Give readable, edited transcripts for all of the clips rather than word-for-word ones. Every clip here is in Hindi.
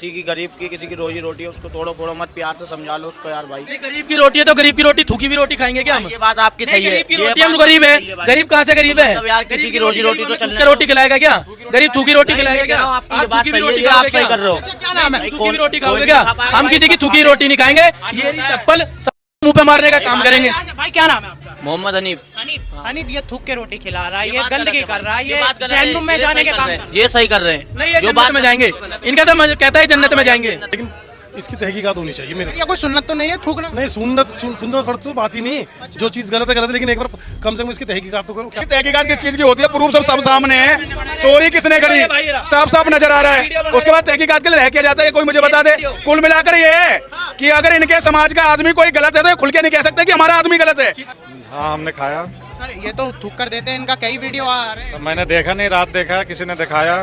किसी की गरीब की किसी की रोजी रोटी है, उसको तोड़ो फोड़ो मत, प्यार से समझा लो उसको यार भाई। गरीब की रोटी है तो गरीब की रोटी थूकी भी रोटी खाएंगे क्या हम? ये बात आपकी सही है। गरीब की रोटी हम गरीब है, गरीब कहाँ से गरीब है? मतलब यार किसी की रोजी रोटी तो चलने रोटी खिलाएगा क्या? गरीब थूकी रोटी खिलाएगा क्या? आप थूकी भी रोटी आप खाओगे सही क्या? कर रहे हो। क्या नाम है? थूकी भी रोटी खाओगे क्या? हम किसी की थूकी रोटी नहीं खाएंगे। ये चप्पल मुंह पे मारने का काम करेंगे। भाई क्या नाम है आपका? मोहम्मद हनीफ। हनीफ ये थूक के रोटी खिला रहा है, ये गंदगी कर रहा है, ये जहन्नुम में जाने के काम कर रहा है। ये सही कर रहे हैं। नहीं, ये जन्नत में जाएंगे। इनका तो कहता है जन्नत में जाएंगे। लेकिन इसकी तहकीकात होनी चाहिए मेरे ये कोई सुन्नत तो नहीं है थूकना? नहीं सुन्नत फर्ज तो बात ही नहीं। जो चीज गलत है, लेकिन एक बार कम से कम इसकी तहकीकात तो करो। तहकीकात किस चीज की होती है? प्रूफ सब सामने है। चोरी किसने करी साफ साफ नजर आ रहा है। उसके बाद तहकीकात के लिए रह किया जाता है। कोई मुझे बता दे। कुल मिलाकर ये है कि अगर इनके समाज का आदमी कोई गलत है तो खुल के नहीं कह सकते कि हमारा आदमी गलत है। हाँ हमने खाया। सर ये तो थूक कर देते हैं, इनका कई वीडियो आ रहे हैं। तो मैंने देखा नहीं, रात देखा, किसी ने दिखाया।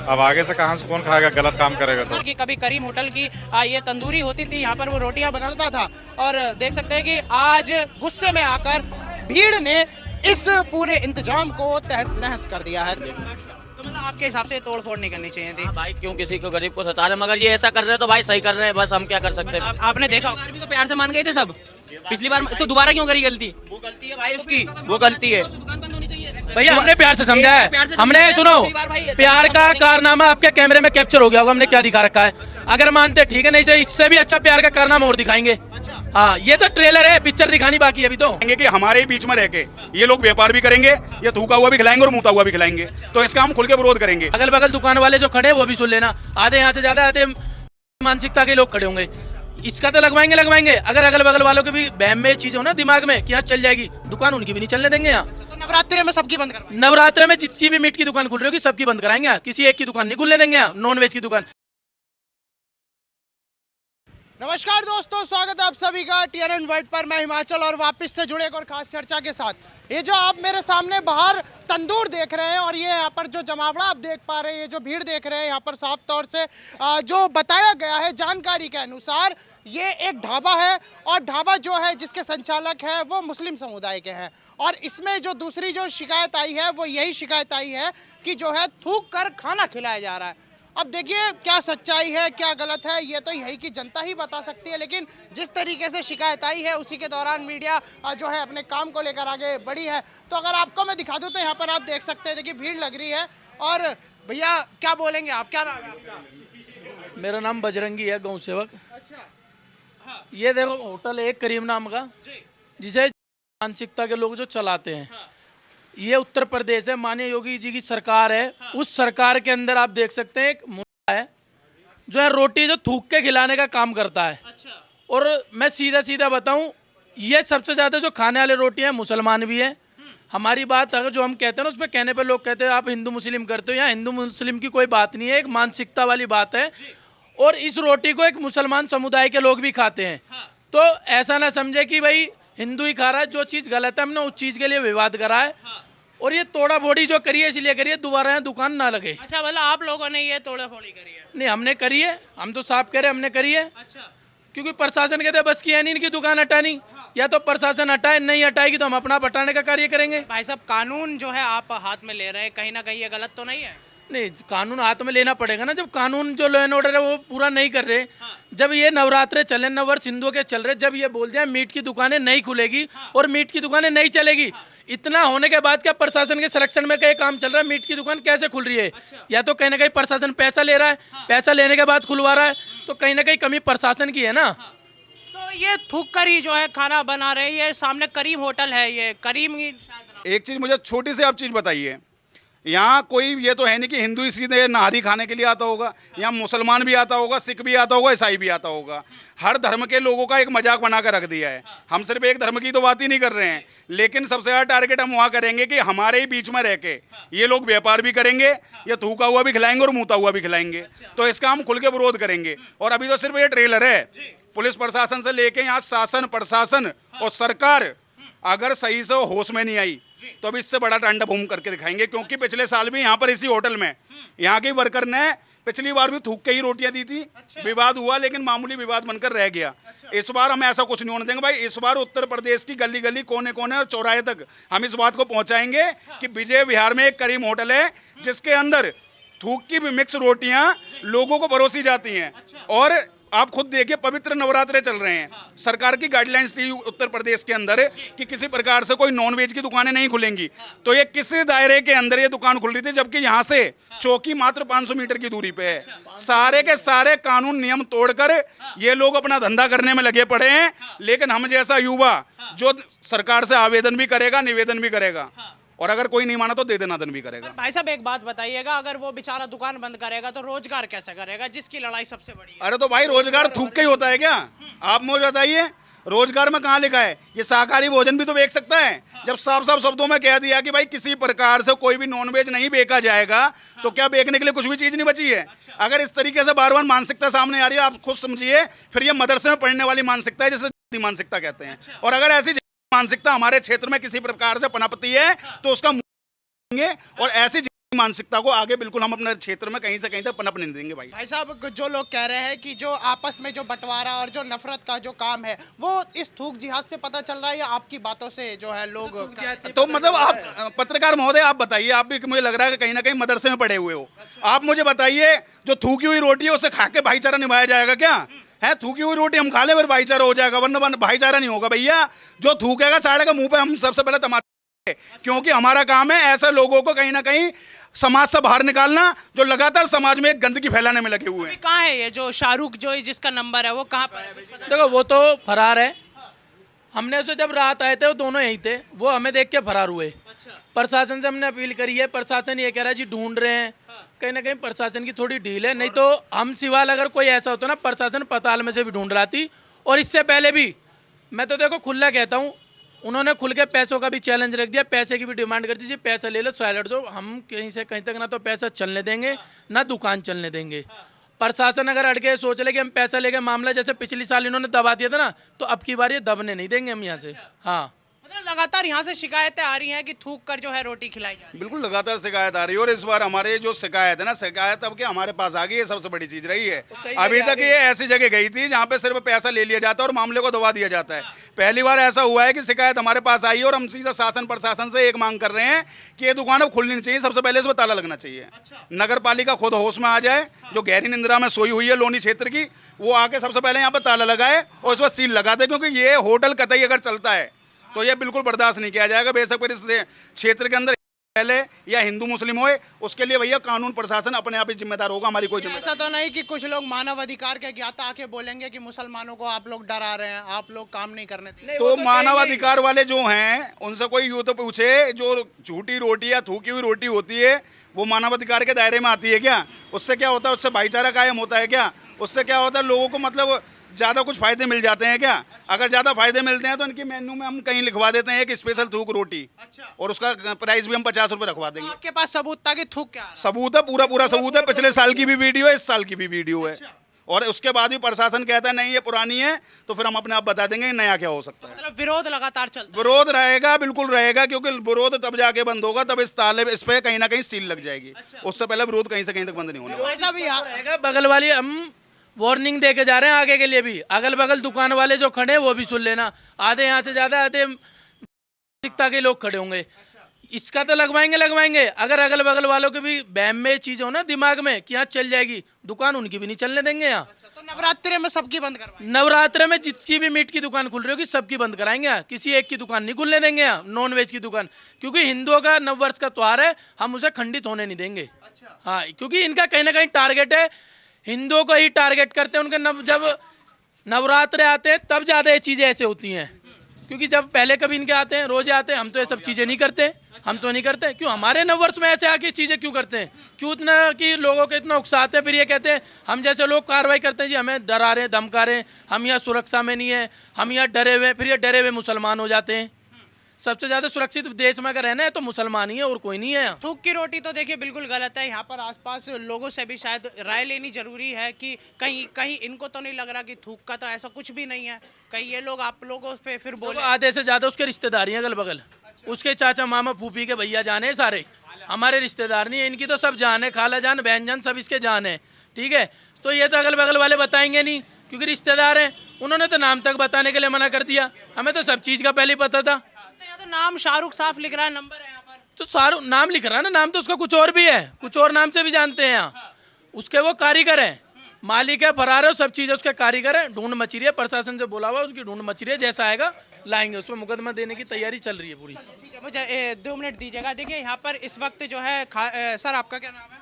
अब आगे से कहाँ से कौन खाएगा, गलत काम करेगा तो। कि कभी करीम होटल की ये तंदूरी होती थी, यहाँ पर वो रोटियां बनाता था और देख सकते हैं कि आज गुस्से में आकर भीड़ ने इस पूरे इंतजाम को तहस नहस कर दिया है। तो मतलब आपके हिसाब से तोड़ फोड़ नहीं करनी चाहिए थी भाई। क्यों किसी को गरीब को सता रहे, मगर ये ऐसा कर रहे हैं तो भाई सही कर रहे हैं, बस हम क्या कर सकते हैं। आपने देखा भी तो प्यार से मान गए थे सब। पिछली बार तो दोबारा क्यों करी गलती? वो गलती है भाई उसकी, वो गलती है। दुकान बंद होनी चाहिए। भैया हमने प्यार से समझा है। हमने सुनो, प्यार का कारनामा आपके कैमरे में कैप्चर हो गया होगा, हमने क्या दिखा रखा है। अगर मानते ठीक है, नहीं से इससे भी अच्छा प्यार का कारनामा और दिखाएंगे। हाँ ये तो ट्रेलर है, पिक्चर दिखानी बाकी है अभी तो। कि हमारे बीच में रह के ये लोग व्यापार भी करेंगे, ये थूका हुआ भी खिलाएंगे और मुता हुआ भी खिलाएंगे। तो इसका हम खुल के विरोध करेंगे। अगल बगल दुकान वाले जो खड़े हैं वो भी सुन लेना, आधे यहाँ से ज्यादा आधे मानसिकता के लोग खड़े होंगे। इसका तो लगवाएंगे। अगर अगल बगल वालों के भी बहम में चीज हो ना दिमाग में कि यहाँ चल जाएगी दुकान, उनकी भी नहीं चलने देंगे। यहाँ तो नवरात्रि में सबकी बंद कर, नवरात्र में जितनी भी मीट की दुकान खुल रही होगी सबकी बंद कराएंगे। यहाँ किसी एक की दुकान नहीं खुलने देंगे। यहाँ नॉन वेज की दुकान। नमस्कार दोस्तों, स्वागत है आप सभी का TNN वर्ल्ड पर। मैं हिमाचल और वापस से जुड़े एक और खास चर्चा के साथ। ये जो आप मेरे सामने बाहर तंदूर देख रहे हैं और ये यहाँ पर जो जमावड़ा आप देख पा रहे हैं, ये जो भीड़ देख रहे हैं, यहाँ पर साफ तौर से जो बताया गया है जानकारी के अनुसार ये एक ढाबा है और ढाबा जो है जिसके संचालक है वो मुस्लिम समुदाय के हैं। और इसमें जो दूसरी जो शिकायत आई है वो यही शिकायत आई है कि जो है थूक कर खाना खिलाया जा रहा है। अब देखिए क्या सच्चाई है क्या गलत है ये तो यही की जनता ही बता सकती है, लेकिन जिस तरीके से शिकायत आई है उसी के दौरान मीडिया जो है अपने काम को लेकर आगे बढ़ी है। तो अगर आपको मैं दिखा दूं तो यहाँ पर आप देख सकते हैं, देखिए भीड़ लग रही है। और भैया क्या बोलेंगे आप, क्या नाम है आपका? मेरा नाम बजरंगी है, गौ सेवक। अच्छा ये देखो होटल है करीम नाम का, जिसे मानसिकता के लोग जो चलाते हैं। ये उत्तर प्रदेश है, माननीय योगी जी की सरकार है। उस सरकार के अंदर आप देख सकते हैं एक मुंडा है जो है रोटी जो थूक के खिलाने का काम करता है। और मैं सीधा बताऊं, ये सबसे ज्यादा जो खाने वाले रोटी है मुसलमान भी है। हमारी बात अगर जो हम कहते हैं ना उस पर कहने पर लोग कहते हैं आप हिंदू मुस्लिम करते हो। यहाँ हिंदू मुस्लिम की कोई बात नहीं है, एक मानसिकता वाली बात है। और इस रोटी को एक मुसलमान समुदाय के लोग भी खाते हैं। तो ऐसा ना समझे कि भाई हिंदू ही खा रहा है, जो चीज़ गलत है हमने उस चीज़ के लिए विवाद करा है। और ये तोड़ा फोड़ी जो करी है इसलिए करी है, दोबारा यहाँ दुकान ना लगे। अच्छा मतलब आप लोगों ने ये तोड़ा फोड़ी करी है? नहीं हमने करी है, हम तो साफ कह रहे हमने करी है। अच्छा क्योंकि प्रशासन कहते बस की है नहीं इनकी दुकान हटानी, या तो प्रशासन हटाए, नहीं हटाएगी तो हम अपना हटाने का कार्य करेंगे। भाई साहब कानून जो है आप हाथ में ले रहे हैं, कहीं ना कहीं ये गलत तो नहीं है? नहीं कानून हाथ में लेना पड़ेगा ना, जब कानून जो लॉ एंड ऑर्डर है वो पूरा नहीं कर रहे। जब ये नवरात्रे चले, नववर्ष हिंदुओं के चल रहे, जब ये बोल दिया मीट की दुकानें नहीं खुलेगी और मीट की दुकानें नहीं चलेगी, इतना होने के बाद क्या प्रशासन के संरक्षण में कई काम चल रहा है, मीट की दुकान कैसे खुल रही है? या तो कहीं ना कहीं प्रशासन पैसा ले रहा है, पैसा लेने के बाद खुलवा रहा है, तो कहीं ना कहीं कमी प्रशासन की है ना। तो ये थूक कर ही जो है खाना बना रहे हैं। ये सामने करीम होटल है, ये करीम की एक चीज मुझे छोटी सी आप चीज बताइए, यहाँ कोई ये तो है नहीं कि हिंदू ही सीधे नहारी खाने के लिए आता होगा। यहाँ मुसलमान भी आता होगा, सिख भी आता होगा, ईसाई भी आता होगा। हर धर्म के लोगों का एक मजाक बना कर रख दिया है। हम सिर्फ एक धर्म की तो बात ही नहीं कर रहे हैं, लेकिन सबसे ज़्यादा टारगेट हम वहाँ करेंगे कि हमारे ही बीच में रह के ये लोग व्यापार भी करेंगे, ये थूका हुआ भी खिलाएंगे और मुता हुआ भी खिलाएंगे। तो इसका हम खुल के विरोध करेंगे। और अभी तो सिर्फ ये ट्रेलर है। पुलिस प्रशासन से लेके यहाँ शासन प्रशासन और सरकार अगर सही से होश में नहीं आई तो अभी इससे बड़ा टांडा बूम करके दिखाएंगे। क्योंकि पिछले साल भी यहाँ पर इसी होटल में यहाँ के वर्कर ने पिछली बार भी थूक के ही रोटियां दी थी। विवाद हुआ लेकिन मामूली विवाद बनकर रह गया। इस बार हम ऐसा कुछ नहीं होने देंगे भाई। इस बार उत्तर प्रदेश की गली गली कोने कोने और चौराहे तक हम इस बात को पहुंचाएंगे कि विजय विहार में एक करीम होटल है जिसके अंदर थूक की भी मिक्स रोटियां लोगों को परोसी जाती हैं। और आप खुद देखिए, पवित्र नवरात्रे चल रहे हैं, सरकार की गाइडलाइंस थी उत्तर प्रदेश के अंदर कि किसी प्रकार से कोई नॉनवेज की दुकानें नहीं खुलेंगी। तो ये किस दायरे के अंदर ये दुकान खुल रही थी, जबकि यहाँ से चौकी मात्र 500 मीटर की दूरी पे है। सारे के सारे कानून नियम तोड़कर ये लोग अपना धंधा करने में लगे पड़े हैं। लेकिन हम जैसा युवा जो सरकार से आवेदन भी करेगा, निवेदन भी करेगा, और अगर कोई नहीं माना तो दे देनादन भी करेगा। भाई साहब एक बात बताइएगा, अगर वो बेचारा दुकान बंद करेगा तो रोजगार कैसे करेगा, जिसकी लड़ाई सबसे बड़ी है? अरे तो भाई रोजगार थूक के ही होता है क्या? आप मुझे बताइए, रोजगार में कहाँ लिखा है? ये शाकाहारी भोजन भी तो बेच सकता है। जब साफ साफ शब्दों में कह दिया कि भाई किसी प्रकार से कोई भी नॉनवेज नहीं बेचा जाएगा, तो क्या बेचने के लिए कुछ भी चीज नहीं बची है? अगर इस तरीके से बार बार मानसिकता सामने आ रही है, आप खुद समझिए, फिर ये मदरसे में पढ़ने वाली मानसिकता है, जिसे मानसिकता कहते हैं। और अगर ऐसी मानसिकता हमारे क्षेत्र में किसी प्रकार से पनपती है तो उसका और ऐसी मानसिकता को आगे बिल्कुल हम अपने क्षेत्र में कहीं से कहीं तक पनप नहीं देंगे। भाई साहब जो लोग कह रहे हैं कि जो आपस में जो बंटवारा और जो नफरत का जो काम है वो इस थूक जिहाद से पता चल रहा है, या आपकी बातों से जो है लोग तो मतलब आप पत्रकार महोदय, आप बताइए, आप भी, मुझे लग रहा है कि कहीं ना कहीं मदरसे में पढ़े हुए हो, आप मुझे बताइए, जो थूकी हुई रोटी है उसे खा के भाईचारा निभाया जाएगा क्या? है थूकी हुई रोटी हम खा ले फिर भाईचारा हो जाएगा, वरना भाईचारा नहीं होगा। भैया जो थूकेगा साढ़े का मुंह पे हम सबसे पहले तमाचा, क्योंकि हमारा काम है ऐसे लोगों को कहीं ना कहीं समाज से बाहर निकालना जो लगातार समाज में एक गंदगी फैलाने में लगे हुए हैं। कहाँ है ये जो शाहरुख जो जिसका नंबर है, वो कहाँ पर है? देखो वो तो फरार है। हमने उसे जब रात आए थे वो दोनों यहीं थे, वो हमें देख के फरार हुए। प्रशासन से हमने अपील करी है, प्रशासन ये कह रहा है जी ढूंढ रहे हैं। कहीं ना कहीं प्रशासन की थोड़ी ढील है, नहीं तो हम सिवाल अगर कोई ऐसा होता ना, प्रशासन पताल में से भी ढूंढ रहा थी। और इससे पहले भी मैं तो देखो खुला कहता हूँ, उन्होंने खुल के पैसों का भी चैलेंज रख दिया, पैसे की भी डिमांड कर दीजिए, पैसा ले लो, साइलेंट दो, हम कहीं से कहीं तक ना तो पैसा चलने देंगे ना दुकान चलने देंगे। प्रशासन अगर अड़के सोच ले कि हम पैसा लेके मामला जैसे पिछली साल इन्होंने दबा दिया था ना, तो अब की बार ये दबने नहीं देंगे हम यहाँ से। हाँ, मतलब लगातार यहाँ से शिकायतें आ रही हैं कि थूक कर जो है रोटी खिलाई जा रही है। बिल्कुल लगातार शिकायत आ रही है, और इस बार हमारे जो शिकायत है ना, शिकायत अब के हमारे पास आ गई है, सबसे बड़ी चीज रही है। अभी तक ये ऐसी जगह गई थी जहाँ पे सिर्फ पैसा ले लिया जाता है और मामले को दबा दिया जाता है। पहली बार ऐसा हुआ है कि शिकायत हमारे पास आई है और हम सीधा शासन प्रशासन से एक मांग कर रहे हैं कि ये दुकान अब खुलनी चाहिए, सबसे पहले इसमें ताला लगना चाहिए। नगर पालिका खुद होश में आ जाए, जो गहरी निंद्रा में सोई हुई है लोनी क्षेत्र की, वो आके सबसे पहले यहाँ पर ताला लगाए और इस पर सील लगा दे, क्योंकि ये होटल कतई अगर चलता है तो ये बिल्कुल बर्दाश्त नहीं किया जाएगा। बेशक फिर इस क्षेत्र के अंदर पहले या हिंदू मुस्लिम होए, उसके लिए भैया कानून प्रशासन अपने आप ही जिम्मेदार होगा, हमारी कोई जिम्मेदारी। ऐसा तो नहीं कि कुछ लोग मानव अधिकार के ज्ञाता आके बोलेंगे कि मुसलमानों को आप लोग डरा रहे हैं, आप लोग काम नहीं करने देंगे? तो मानव अधिकार वाले जो हैं उनसे कोई यूँ तो पूछे, जो झूठी रोटी या थूकी हुई रोटी होती है वो मानव अधिकार के दायरे में आती है क्या? उससे क्या होता है? उससे भाईचारा कायम होता है क्या? उससे क्या होता है? लोगों को मतलब ज़्यादा कुछ फायदे मिल जाते हैं क्या? अगर ज़्यादा फायदे मिलते हैं तो इनके मेन्यू में हम कहीं लिखवा देते हैं एक स्पेशल थूक रोटी, और उसका प्राइस भी हम 50 रुपये रखवा देंगे। आपके पास सबूत था कि थूक क्या? सबूत है, पूरा सबूत है, पिछले साल की भी वीडियो है, इस साल की भी वीडियो है। और उसके बाद भी प्रशासन कहता है नहीं ये पुरानी है, तो फिर हम अपने आप बता देंगे नया क्या हो सकता है। मतलब विरोध लगातार चलता है? विरोध रहेगा, बिल्कुल रहेगा, क्योंकि विरोध तब जाके बंद होगा, तब इस ताले इस पे कहीं ना कहीं सील लग जाएगी। उससे पहले विरोध कहीं से कहीं तक बंद नहीं होने वाला। बगल वाली हम वार्निंग दे के जा रहे हैं आगे के लिए भी, अगल बगल दुकान वाले जो खड़े हैं वो भी सुन लेना, आधे यहाँ से ज़्यादा आधे मानसिकता के लोग खड़े होंगे। इसका तो लगवाएंगे, अगर अगल बगल वालों के भी बहम में चीज़ हो ना दिमाग में कि यहाँ चल जाएगी दुकान, उनकी भी नहीं चलने देंगे यहाँ। तो नवरात्रि में सबकी बंद करवाएंगे? नवरात्रि में जिसकी भी मीट की दुकान खुल रही होगी सबकी बंद कराएंगे यहाँ, किसी एक की दुकान नहीं खुलने देंगे यहाँ, नॉन वेज की दुकान, क्योंकि हिंदुओं का नववर्ष का त्योहार है, हम उसे खंडित होने नहीं देंगे। हाँ, क्योंकि इनका कहीं ना कहीं टारगेट है, हिंदुओं को ही टारगेट करते हैं। उनके जब नवरात्रे आते हैं तब ज़्यादा ये चीज़ें ऐसे होती हैं, क्योंकि जब पहले कभी इनके आते हैं, रोजे आते हैं, हम तो ये सब चीज़ें नहीं करते, हम तो नहीं करते। क्यों हमारे नववर्ष में ऐसे आके चीज़ें क्यों करते हैं? क्यों इतना कि लोगों को इतना उकसाते हैं, फिर ये कहते हैं हम जैसे लोग कार्रवाई करते हैं जी हमें डरा रहे हैं, धमका रहे हैं, हम यहाँ सुरक्षा में नहीं है, हम यहाँ डरे हुए, फिर ये डरे हुए मुसलमान हो जाते हैं। सबसे ज़्यादा सुरक्षित देश में अगर रहना है तो मुसलमान ही है और कोई नहीं है। थूक की रोटी तो देखिए बिल्कुल गलत है। यहाँ पर आसपास लोगों से भी शायद राय लेनी जरूरी है कि कहीं इनको तो नहीं लग रहा कि थूक का तो ऐसा कुछ भी नहीं है, कहीं ये लोग आप लोगों पे फिर बोले। आधे से ज़्यादा उसके रिश्तेदार हैं अगल बगल, उसके चाचा मामा फूफी के भैया जान है, सारे हमारे रिश्तेदार नहीं है। इनकी तो सब जान है, खाला जान बहन जान सब इसके जान है, ठीक है। तो ये तो अगल बगल वाले बताएंगे नहीं क्योंकि रिश्तेदार हैं, उन्होंने तो नाम तक बताने के लिए मना कर दिया। हमें तो सब चीज़ का पहले ही पता था। तो नाम शाहरुख साफ लिख रहा है, नंबर है यहाँ पर। तो सारू नाम लिख रहा है ना, नाम तो उसका कुछ और भी है, कुछ और नाम से भी जानते हैं यहाँ। उसके वो कारीगर है, मालिक है, फरार है, सब चीज़ है, उसके कारीगर है। ढूंढ मच रही है, प्रशासन से बोला हुआ, उसकी ढूंढ मच रही है, जैसा आएगा लाएंगे। उसमें मुकदमा देने की तैयारी चल रही है पूरी। ठीक है, मुझे 2 मिनट दीजिएगा। देखिए यहाँ पर इस वक्त जो है सर आपका क्या नाम है?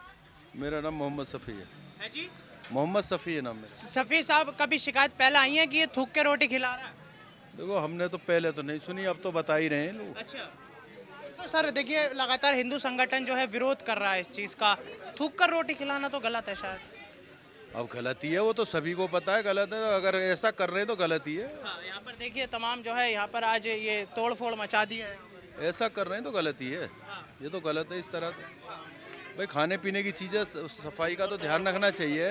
मेरा नाम मोहम्मद सफ़ी है। है जी मोहम्मद सफ़ी है नाम है। सफ़ी साहब, कभी शिकायत पहले आई है कि ये थूक के रोटी खिला रहा है? देखो हमने तो पहले तो नहीं सुनी, अब तो बता ही रहे हैं लोग। अच्छा, तो सर देखिए लगातार हिंदू संगठन जो है विरोध कर रहा है इस चीज़ का। थूक कर रोटी खिलाना तो गलत है शायद। अब गलती है, वो तो सभी को पता है गलत है, अगर ऐसा कर रहे हैं तो गलती है। हाँ, यहाँ पर देखिए तमाम जो है यहाँ पर आज ये तोड़ फोड़ मचा दी है। ऐसा कर रहे हैं तो गलती है, ये तो गलत है। इस तरह भाई खाने पीने की चीज़ें, सफाई का तो ध्यान रखना चाहिए।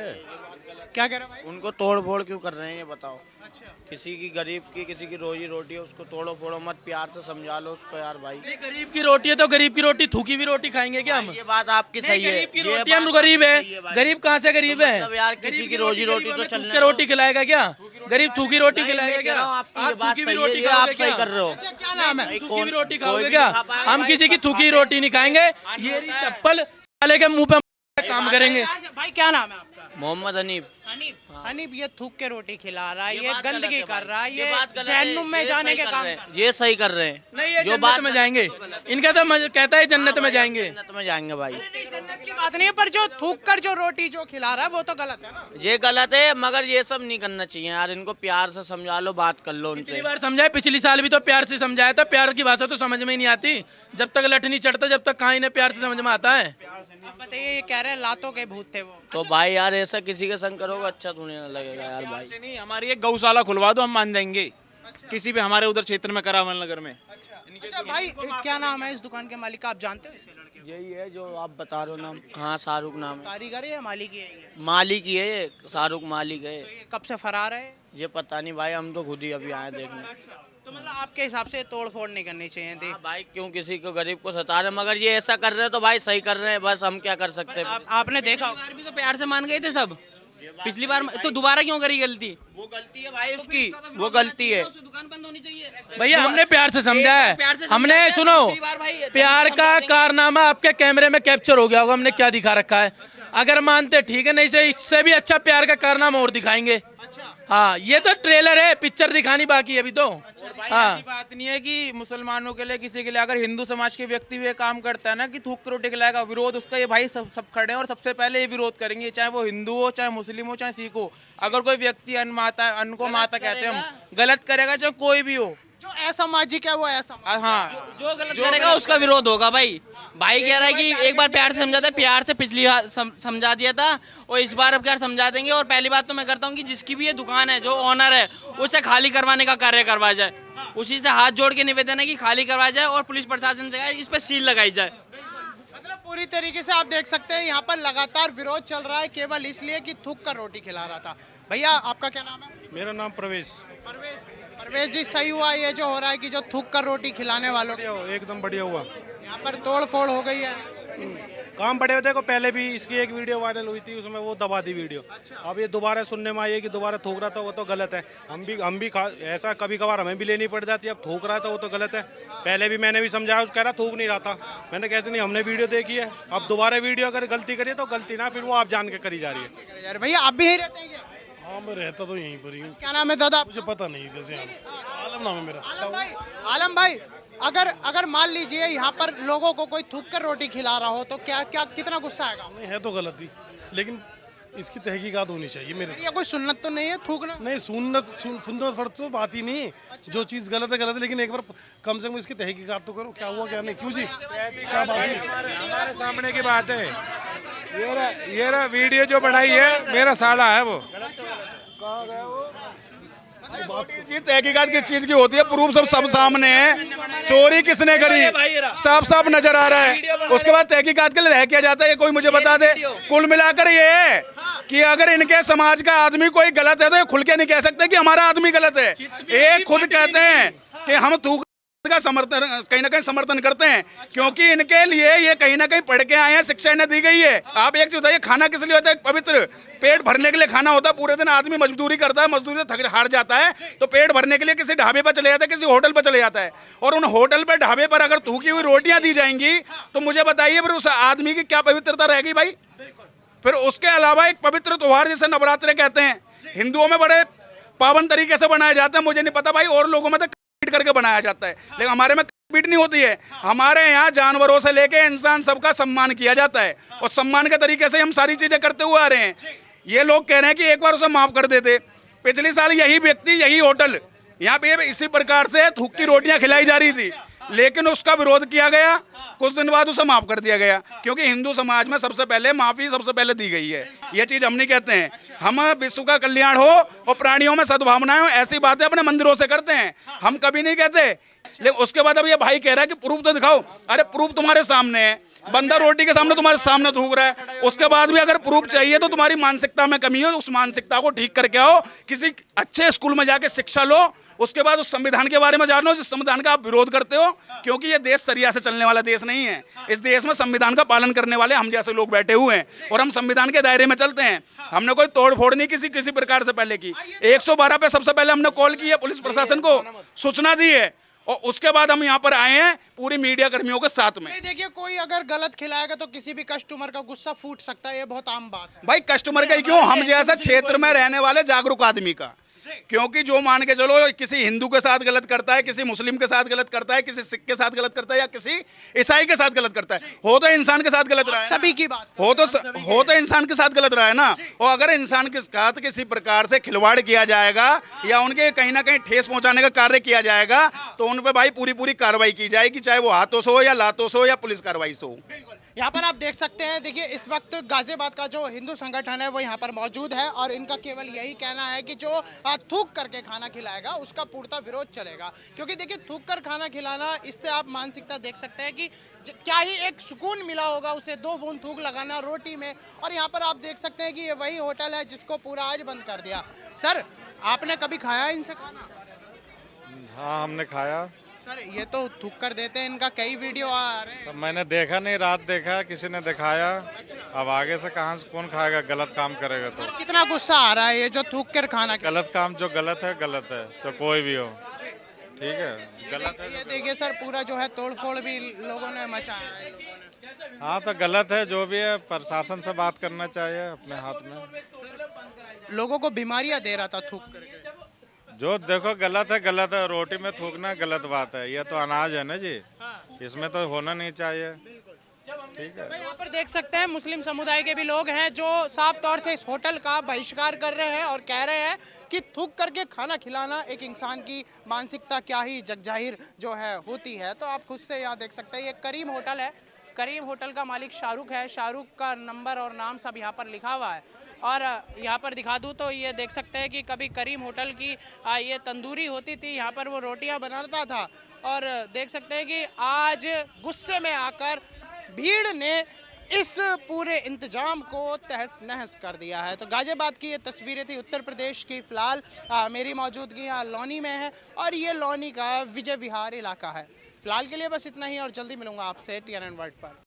क्या कह रहे हो भाई? उनको तोड़ फोड़ क्यों कर रहे हैं ये बताओ। अच्छा, किसी की गरीब की, किसी की रोजी रोटी है, उसको तोड़ो फोड़ो मत, प्यार से समझा लो उसको यार भाई। नहीं, गरीब की रोटी है तो गरीब की रोटी, थूकी भी रोटी खाएंगे क्या हम? ये बात आपकी नहीं, सही है। गरीब की ये रोटी, हम बात गरीब सही है, भाई। गरीब कहाँ से गरीब है? मतलब यार किसी गरीब की रोजी रोटी तो थूक चलने के रोटी खिलाएगा क्या? गरीब थूकी रोटी नहीं, खिलाएगा मैं कह क्या? रहा हूँ, आपकी ये आप बात थूकी भी सही है, रोटी ये खाओगे आप सही क्या? कर रहे हो। अच्छा, क्या नाम है? थूकी भी रोटी कोई खाओगे भी क्या? नहीं खा पाएगा हम भाई, किसी की सब थूकी खाते रोटी नहीं खाएंगे। ये रही चप्पल साले के मुंह पे काम करेंगे। भाई क्या नाम है आपका? मोहम्मद हनीफ। हनीफ, ये थूक के रोटी खिला रहा है, ये बात गलत गंदगी है कर भाई, रहा है, ये बात गलत है, जहन्नुम में ये जाने सही के कर काम रहे कर हैं, रहा है। ये सही कर रहे हैं। नहीं, ये जो जन्नत बात में जाएंगे, इनका तो कहता है जन्नत में जाएंगे। जन्नत में जाएंगे भाई। नहीं, जन्नत की बात नहीं है, पर जो थूक कर जो रोटी जो खिला रहा है वो तो गलत है ना। ये गलत है, मगर ये सब नहीं करना चाहिए यार। इनको प्यार से समझा लो, बात कर लो पिछली उनसे। बार समझाए, पिछली साल भी तो प्यार से समझाया था। प्यार की भाषा तो समझ में ही नहीं आती, जब तक लठ नहीं चढ़ता, जब तक कहाँ इन्हें प्यार से समझ में आता है। अब बताइए, ये कह रहे हैं लातों के भूत थे वो। तो भाई यार ऐसा किसी के संग करोगे अच्छा तो नहीं लगेगा यार भाई। ऐसे नहीं, हमारी एक गौशाला खुलवा दो, हम मान जाएंगे। किसी भी हमारे उधर क्षेत्र में, करावन नगर में। अच्छा भाई, क्या नाम है इस दुकान के मालिक का, आप जानते हो इसे लड़के को? यही है जो आप बता रहे हो नाम। हाँ, शाहरुख नाम है। कारीगर है या मालिक ही है ये? मालिक ही है ये, शाहरुख मालिक है। तो ये कब से फरार है? ये पता नहीं भाई, हम तो खुद ही अभी आए देखने। तो मतलब आपके हिसाब से तोड़ फोड़ नहीं करनी चाहिए थी। हाँ भाई, क्यों किसी को गरीब को सता रहे, मगर ये ऐसा कर रहे हैं तो भाई सही कर रहे हैं, बस हम क्या कर सकते हैं। आपने देखा पिछली बार भी तो प्यार से मान गए थे सब। पिछली बार तो दोबारा क्यों करी गलती? वो गलती है भाई उसकी, वो गलती है। दुकान बंद होनी चाहिए भैया हमने प्यार से समझा है, प्यार से हमने समझाया, सुनो, दूसरी बार भाई प्यार का कारनामा आपके कैमरे में कैप्चर हो गया होगा, हमने क्या दिखा रखा है। अगर मानते ठीक है, नहीं से इससे भी अच्छा प्यार का कारनामा और दिखाएंगे। हाँ, ये तो ट्रेलर है, पिक्चर दिखानी बाकी है अभी तो। हाँ, ऐसी बात नहीं है कि मुसलमानों के लिए, किसी के लिए, अगर हिंदू समाज के व्यक्ति भी ये काम करता है ना कि थूक के रोटी खिलाएगा, विरोध उसका, ये भाई सब खड़े हैं और सबसे पहले ये विरोध करेंगे, चाहे वो हिंदू हो, चाहे मुस्लिम हो, चाहे सिख हो। अगर कोई व्यक्ति अन्न को माता कहते हैं हम, गलत करेगा चाहे कोई भी हो। जो असामाजिक है वो असामाजिक। हाँ, जो गलत करेगा उसका विरोध होगा भाई। भाई कह रहा है कि एक बार प्यार से समझा था, प्यार से पिछली बार समझा दिया था, और इस बार अब प्यार समझा देंगे। और पहली बात तो मैं करता हूँ कि जिसकी भी ये दुकान है, जो ओनर है, उसे खाली करवाने का कार्य करवाया जाए। उसी से हाथ जोड़ के निवेदन है कि खाली करवाया जाए और पुलिस प्रशासन से इस पर सील लगाई जाए। मतलब पूरी तरीके से आप देख सकते हैं यहाँ पर लगातार विरोध चल रहा है, केवल इसलिए कि थूक कर रोटी खिला रहा था। भैया आपका क्या नाम है? मेरा नाम प्रवेश। परवेश जी, सही हुआ ये जो हो रहा है कि जो थूक कर रोटी खिलाने वालों बढ़िया हो, एकदम बढ़िया हुआ। यहाँ पर तोड़ फोड़ हो गई है। काम बढ़िया। देखो पहले भी इसकी एक वीडियो वायरल हुई थी, उसमें वो दबा दी वीडियो। अब ये दोबारा सुनने में आई है कि दोबारा थूक रहा था, वो तो गलत है। हम भी ऐसा कभी कभार हमें भी लेनी पड़ जाती है। अब थूक रहा था वो तो गलत है। पहले भी मैंने भी समझाया, उस कह रहा थूक नहीं रहा था। मैंने कैसे नहीं, हमने वीडियो देखी है। अब दोबारा वीडियो अगर गलती करिए तो गलती ना, फिर वो आप जान के करी जा रही है। यार भैया आप भी यहीं रहते हैं क्या? हाँ, मैं रहता तो यहीं पर ही हूँ। क्या नाम है दादा? मुझे पता नहीं कैसे। आलम नाम है मेरा। आलम भाई, अगर मान लीजिए यहाँ पर लोगों को कोई थूक कर रोटी खिला रहा हो तो क्या क्या कितना गुस्सा आएगा? नहीं, है तो गलती, लेकिन इसकी तहकीकात होनी चाहिए मेरे से। ये कोई सुन्नत तो नहीं है थूकना? नहीं, सुन्नत फर्ज तो बात ही नहीं। जो चीज़ गलत है, लेकिन एक बार कम से कम इसकी तहकीकात तो करो, क्या हुआ क्या नहीं। क्यों जी, क्या बात है? हमारे सामने की बात है। ये रहा वीडियो जो बनाई है, मेरा साला है वो। जी तहकीकात किस चीज की होती है? प्रूफ सब सामने है। चोरी किसने करी साफ साफ नजर आ रहा है। उसके बाद तहकीकात के लिए रह किया जाता है, ये कोई मुझे बता दे। कुल मिलाकर ये है कि अगर इनके समाज का आदमी कोई गलत है तो ये खुल के नहीं कह सकते कि हमारा आदमी गलत है। ये खुद कहते हैं कि हम थूक का समर्थन कहीं ना कहीं समर्थन करते हैं, क्योंकि इनके लिए ये कहीं ना कहीं पढ़ के आए हैं, शिक्षा इन्हें दी गई है। आप एक चीज बताइए, खाना किस लिए होता है? पवित्र पेट भरने के लिए खाना होता है। पूरे दिन आदमी मजदूरी करता है, मजदूरी से थक हार जाता है, तो पेट भरने के लिए किसी ढाबे पर चले जाता है, किसी होटल पर चले जाता है। और उन होटल पर ढाबे पर अगर थूकी हुई रोटियां दी जाएंगी तो मुझे बताइए फिर उस आदमी की क्या पवित्रता रहेगी भाई? फिर उसके अलावा एक पवित्र त्योहार जिसे नवरात्रे कहते हैं, हिंदुओं में बड़े पावन तरीके से बनाए जाते हैं। मुझे नहीं पता भाई और लोगों में तो करके बनाया जाता है, लेकिन हमारे में पीट नहीं होती है। हमारे यहाँ जानवरों से लेके इंसान सबका सम्मान किया जाता है, और सम्मान के तरीके से हम सारी चीजें करते हुए आ रहे हैं। ये लोग कह रहे हैं कि एक बार उसे माफ कर देते। पिछले साल यही व्यक्ति, यही होटल, यहाँ पे इसी प्रकार से थूक की रोटियां खिलाई जा रही थी, लेकिन उसका विरोध किया गया। कुछ दिन बाद उसे माफ कर दिया गया, क्योंकि हिंदू समाज में सबसे पहले माफी सबसे पहले दी गई है। ये चीज हम नहीं कहते हैं। हम विश्व का कल्याण हो और प्राणियों में सद्भावनाएं हो, ऐसी बातें अपने मंदिरों से करते हैं, हम कभी नहीं कहते। लेकिन उसके बाद अब ये भाई कह रहा है कि प्रूफ तो दिखाओ। अरे प्रूफ तुम्हारे सामने है, बंदा रोटी के सामने तुम्हारे सामने थूक रहा है। उसके बाद भी अगर प्रूफ चाहिए तो तुम्हारी मानसिकता में कमी हो, उस मानसिकता को ठीक करके आओ, किसी अच्छे स्कूल में जाके शिक्षा लो, उसके बाद उस संविधान के बारे में जानो जिस संविधान का आप विरोध करते हो, क्योंकि ये देश सरिया से चलने वाला देश नहीं है। इस देश में संविधान का पालन करने वाले हम जैसे लोग बैठे हुए हैं, और हम संविधान के दायरे में चलते हैं। हमने कोई तोड़ फोड़ नहीं किसी प्रकार से पहले की। 112 पे सबसे पहले हमने कॉल की है, पुलिस प्रशासन को सूचना दी है, और उसके बाद हम यहाँ पर आए हैं पूरी मीडिया कर्मियों के साथ में। देखिए, कोई अगर गलत खिलाएगा तो किसी भी कस्टमर का गुस्सा फूट सकता है, ये बहुत आम बात है। भाई कस्टमर का ही क्यों, हम जैसा क्षेत्र में रहने वाले जागरूक आदमी का। क्योंकि जो मान के चलो किसी हिंदू के साथ गलत करता है, किसी मुस्लिम के साथ गलत करता है, किसी सिख के साथ गलत करता है, या किसी ईसाई के साथ गलत करता है, हो तो इंसान के साथ गलत रहा है। सभी की बात हो तो इंसान के साथ गलत रहा है ना। और अगर इंसान के साथ किसी प्रकार से खिलवाड़ किया जाएगा या उनके कहीं ना कहीं ठेस पहुंचाने का कार्य किया जाएगा, तो उन पे भाई पूरी कार्रवाई की जाएगी, चाहे वो हाथों से हो या लातों से हो या पुलिस कार्रवाई से हो। यहाँ पर आप देख सकते हैं। देखिए, इस वक्त गाजियाबाद का जो हिंदू संगठन है वो यहाँ पर मौजूद है, और इनका केवल यही कहना है कि जो थूक करके खाना खिलाएगा उसका पूर्णतः विरोध चलेगा। क्योंकि देखिए, थूक कर खाना खिलाना, इससे आप मानसिकता देख सकते हैं कि क्या ही एक सुकून मिला होगा उसे 2 बूंद थूक लगाना रोटी में। और यहाँ पर आप देख सकते हैं कि ये वही होटल है जिसको पूरा आज बंद कर दिया। सर, आपने कभी खाया इनसे खाना? हाँ, हमने खाया। सर, ये तो थूक कर देते हैं, इनका कई वीडियो आ रहे हैं। तो मैंने देखा नहीं, रात देखा, किसी ने दिखाया। अब आगे से कहाँ से कौन खाएगा, गलत काम करेगा तो। सर, कितना गुस्सा आ रहा है ये जो थूक कर खाना गलत काम जो गलत है तो कोई भी हो, ठीक है, गलत है। ये देखिए सर, पूरा जो है तोड़ फोड़ भी लोगों ने मचाया है। हाँ, तो गलत है, जो भी है प्रशासन से बात करना चाहिए अपने हाथ में। लोगों को बीमारियां दे रहा था थूक करके। जो देखो गलत है, रोटी में थूकना गलत बात है। ये तो अनाज है ना जी, इसमें तो होना नहीं चाहिए, ठीक है। यहाँ पर देख सकते हैं मुस्लिम समुदाय के भी लोग हैं जो साफ तौर से इस होटल का बहिष्कार कर रहे हैं और कह रहे हैं कि थूक करके खाना खिलाना एक इंसान की मानसिकता क्या ही जगजाहिर जो है होती है। तो आप खुद से यहाँ देख सकते हैं, ये करीम होटल है। करीम होटल का मालिक शाहरुख है। शाहरुख का नंबर और नाम सब यहाँ पर लिखा हुआ है। और यहाँ पर दिखा दूँ तो ये देख सकते हैं कि कभी करीम होटल की ये तंदूरी होती थी, यहाँ पर वो रोटियाँ बनाता था। और देख सकते हैं कि आज गुस्से में आकर भीड़ ने इस पूरे इंतजाम को तहस नहस कर दिया है। तो गाजियाबाद की ये तस्वीरें थी उत्तर प्रदेश की। फिलहाल मेरी मौजूदगी यहाँ लौनी में है, और ये लौनी का विजय विहार इलाका है। फिलहाल के लिए बस इतना ही, और जल्दी मिलूंगा आपसे TNN वर्ल्ड पर।